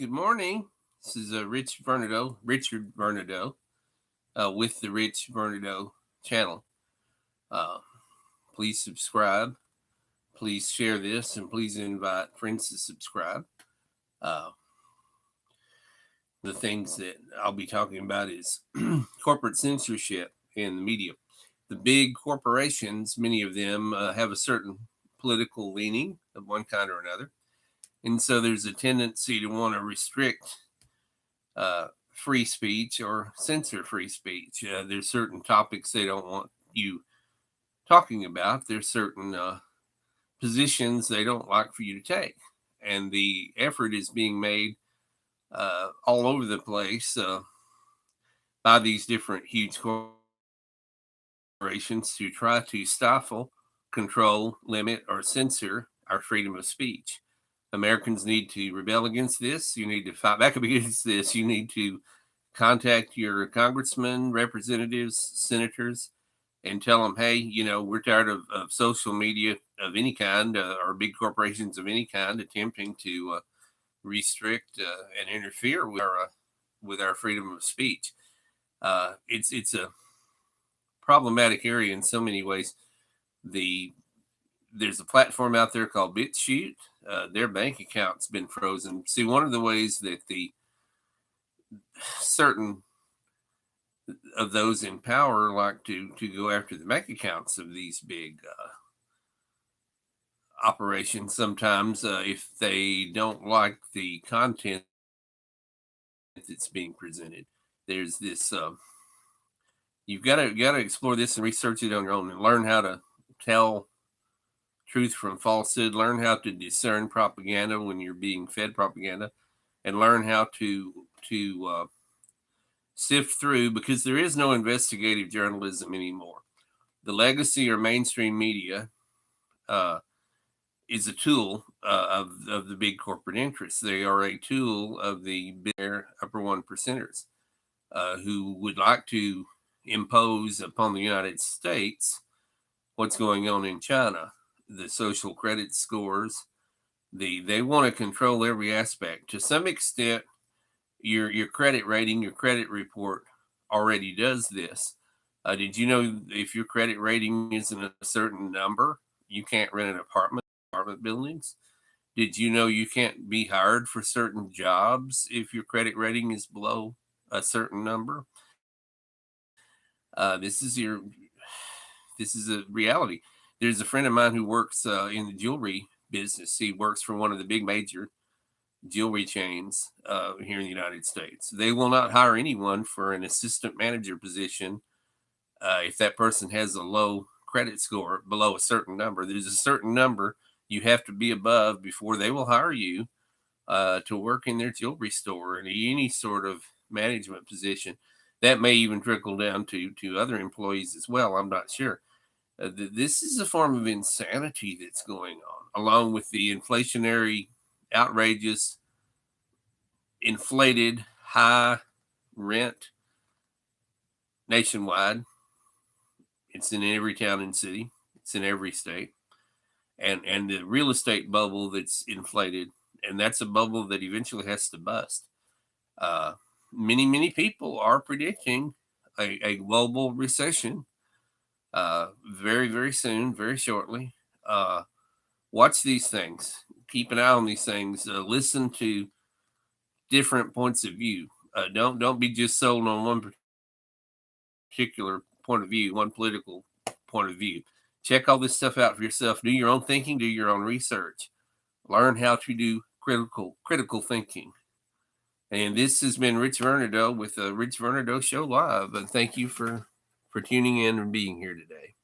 Good morning. This is Richard Vernadeau, with the Rich Vernadeau channel. Uh, please subscribe. Please share this, and please invite friends to subscribe. Uh, the things that I'll be talking about is corporate censorship in the media. The big corporations, many of them, have a certain political leaning of one kind or another. And so there's a tendency to want to restrict free speech or censor free speech. There's certain topics they don't want you talking about. There's certain positions they don't like for you to take. And the effort is being made all over the place by these different huge corporations to try to stifle, control, limit, or censor our freedom of speech. Americans need to rebel against this. You need to fight back against this. You need to contact your congressmen, representatives, senators, and tell them, hey, we're tired of social media of any kind or big corporations of any kind attempting to restrict and interfere with our freedom of speech. It's a problematic area in so many ways. There's a platform out there called BitChute. Their bank account's been frozen. See, one of the ways that the certain of those in power like to go after the bank accounts of these big operations sometimes if they don't like the content that's being presented. There's this you've got to explore this and research it on your own and learn how to tell truth from falsehood, learn how to discern propaganda when you're being fed propaganda, and learn how to sift through, because there is no investigative journalism anymore. The legacy or mainstream media is a tool of the big corporate interests. They are a tool of the upper one percenters who would like to impose upon the United States what's going on in China, the social credit scores. They want to control every aspect. To some extent, your credit rating, your credit report already does this. Did you know if your credit rating isn't a certain number, you can't rent an apartment buildings? Did you know you can't be hired for certain jobs if your credit rating is below a certain number? This is a reality. There's a friend of mine who works in the jewelry business. He works for one of the big major jewelry chains here in the United States. They will not hire anyone for an assistant manager position if that person has a low credit score below a certain number. There's a certain number you have to be above before they will hire you to work in their jewelry store in any sort of management position. That may even trickle down to other employees as well. I'm not sure. This is a form of insanity that's going on, along with the inflationary, outrageous, inflated, high rent nationwide. It's in every town and city. It's in every state. And the real estate bubble that's inflated, and that's a bubble that eventually has to bust. Many people are predicting a global recession very, very soon, very shortly. Watch these things. Keep an eye on these things. Listen to different points of view. Don't be just sold on one particular point of view, one political point of view. Check all this stuff out for yourself. Do your own thinking. Do your own research. Learn how to do critical thinking. And this has been Rich Vernadeau with the Rich Vernadeau Show Live. And thank you for tuning in and being here today.